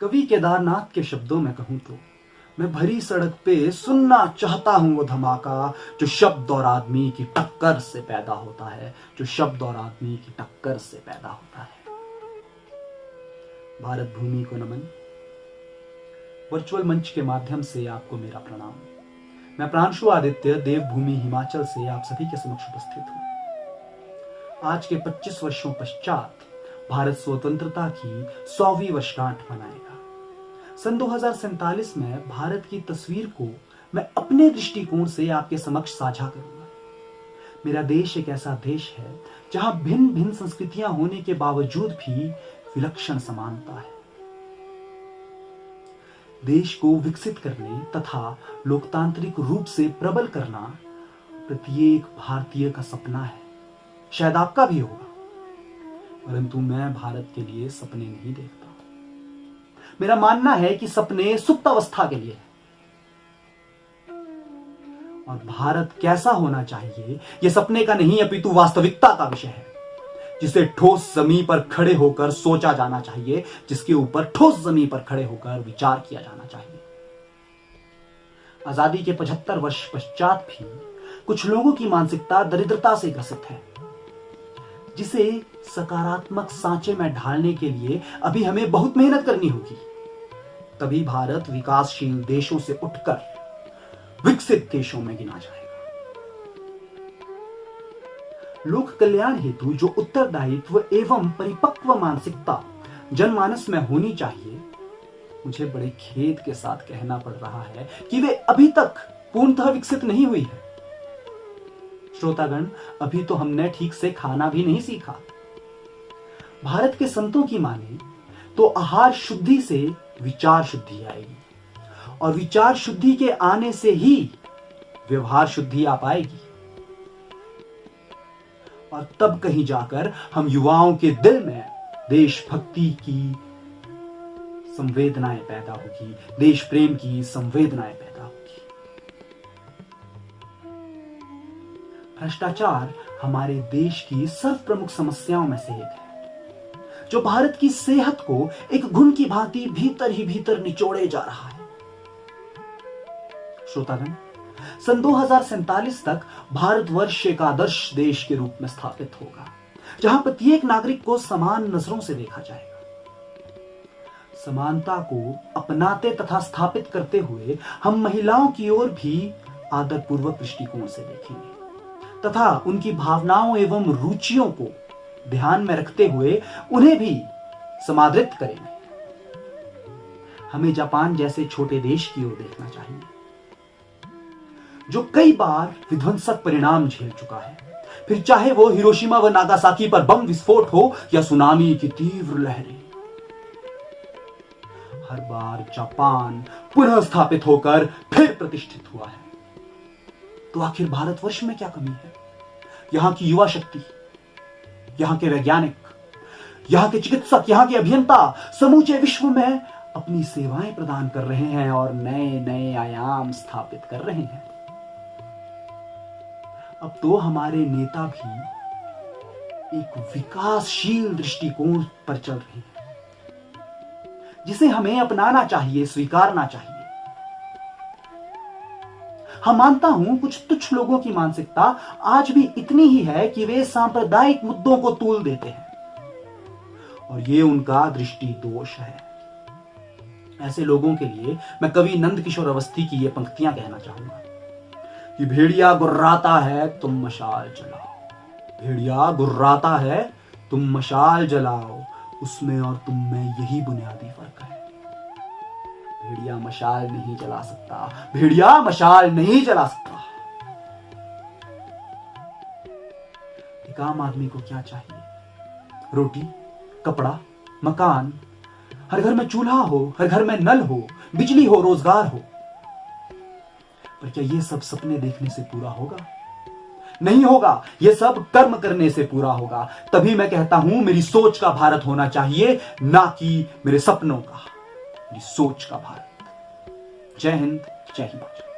कवि केदारनाथ के शब्दों में कहूं तो मैं भरी सड़क पे सुनना चाहता हूं वो धमाका जो शब्द और आदमी की टक्कर से पैदा होता है, जो शब्द और आदमी की टक्कर से पैदा होता है। भारत भूमि को नमन। वर्चुअल मंच के माध्यम से आपको मेरा प्रणाम। मैं प्रांशु आदित्य देवभूमि हिमाचल से आप सभी के समक्ष उपस्थित हूं। आज के 25 वर्षों पश्चात भारत स्वतंत्रता की 100वीं वर्षगांठ मनाएगा। सन 2047 में भारत की तस्वीर को मैं अपने दृष्टिकोण से आपके समक्ष साझा करूंगा। मेरा देश एक ऐसा देश है जहां भिन्न भिन्न संस्कृतियां होने के बावजूद भी विलक्षण समानता है। देश को विकसित करने तथा लोकतांत्रिक रूप से प्रबल करना प्रत्येक भारतीय का सपना है। शायद आपका भी होगा, परंतु मैं भारत के लिए सपने नहीं देखता। मेरा मानना है कि सपने सुप्तावस्था के लिए है और भारत कैसा होना चाहिए यह सपने का नहीं अपितु वास्तविकता का विषय है, जिसे ठोस जमीन पर खड़े होकर सोचा जाना चाहिए, जिसके ऊपर ठोस जमीन पर खड़े होकर विचार किया जाना चाहिए। आजादी के 75 वर्ष पश्चात भी कुछ लोगों की मानसिकता दरिद्रता से ग्रसित है, जिसे सकारात्मक सांचे में ढालने के लिए अभी हमें बहुत मेहनत करनी होगी। तभी भारत विकासशील देशों से उठकर विकसित देशों में गिना जाएगा। लोक कल्याण हेतु जो उत्तरदायित्व एवं परिपक्व मानसिकता जनमानस में होनी चाहिए, मुझे बड़े खेद के साथ कहना पड़ रहा है कि वे अभी तक पूर्णतः विकसित नहीं हुई है। श्रोतागण, अभी तो हमने ठीक से खाना भी नहीं सीखा। भारत के संतों की माने तो आहार शुद्धि से विचार शुद्धि आएगी और विचार शुद्धि के आने से ही व्यवहार शुद्धि आ पाएगी और तब कहीं जाकर हम युवाओं के दिल में देशभक्ति की संवेदनाएं पैदा होगी, देश प्रेम की संवेदनाएं पैदा होगी। भ्रष्टाचार हमारे देश की सर्वप्रमुख समस्याओं में से एक है, जो भारत की सेहत को एक घुन की भांति भीतर ही भीतर निचोड़े जा रहा है। श्रोतागण, सन 2047 तक भारतवर्ष एक आदर्श देश के रूप में स्थापित होगा, जहां प्रत्येक नागरिक को समान नजरों से देखा जाएगा। समानता को अपनाते तथा स्थापित करते हुए हम महिलाओं की ओर भी आदरपूर्वक दृष्टिकोण से देखेंगे तथा उनकी भावनाओं एवं रुचियों को ध्यान में रखते हुए उन्हें भी समादृत करेंगे। हमें जापान जैसे छोटे देश की ओर देखना चाहिए, जो कई बार विध्वंसक परिणाम झेल चुका है, फिर चाहे वो हिरोशिमा व नागासाकी पर बम विस्फोट हो या सुनामी की तीव्र लहरें। हर बार जापान पुनः स्थापित होकर फिर प्रतिष्ठित हुआ है। तो आखिर भारतवर्ष में क्या कमी है? यहां की युवा शक्ति, यहां के वैज्ञानिक, यहां के चिकित्सक, यहां के अभियंता समूचे विश्व में अपनी सेवाएं प्रदान कर रहे हैं और नए नए आयाम स्थापित कर रहे हैं। अब तो हमारे नेता भी एक विकासशील दृष्टिकोण पर चल रहे हैं, जिसे हमें अपनाना चाहिए, स्वीकारना चाहिए। हम मानता हूं कुछ तुच्छ लोगों की मानसिकता आज भी इतनी ही है कि वे सांप्रदायिक मुद्दों को तूल देते हैं और ये उनका दृष्टि दोष है। ऐसे लोगों के लिए मैं कवि नंद किशोर अवस्थी की ये पंक्तियां कहना चाहूंगा कि भेड़िया गुर्राता है तुम मशाल जलाओ, भेड़िया गुर्राता है तुम मशाल जलाओ, उसमें और तुम में यही बुनियादी फर्क है। भेड़िया मशाल नहीं जला सकता, भेड़िया मशाल नहीं जला सकता। एक आम आदमी को क्या चाहिए? रोटी, कपड़ा, मकान, हर घर में चूल्हा हो, हर घर में नल हो, बिजली हो, रोजगार हो। पर क्या ये सब सपने देखने से पूरा होगा? नहीं होगा। ये सब कर्म करने से पूरा होगा। तभी मैं कहता हूं मेरी सोच का भारत होना चाहिए, ना कि मेरे सपनों का, मेरी सोच का भारत। जय हिंद, जय हिमाचल।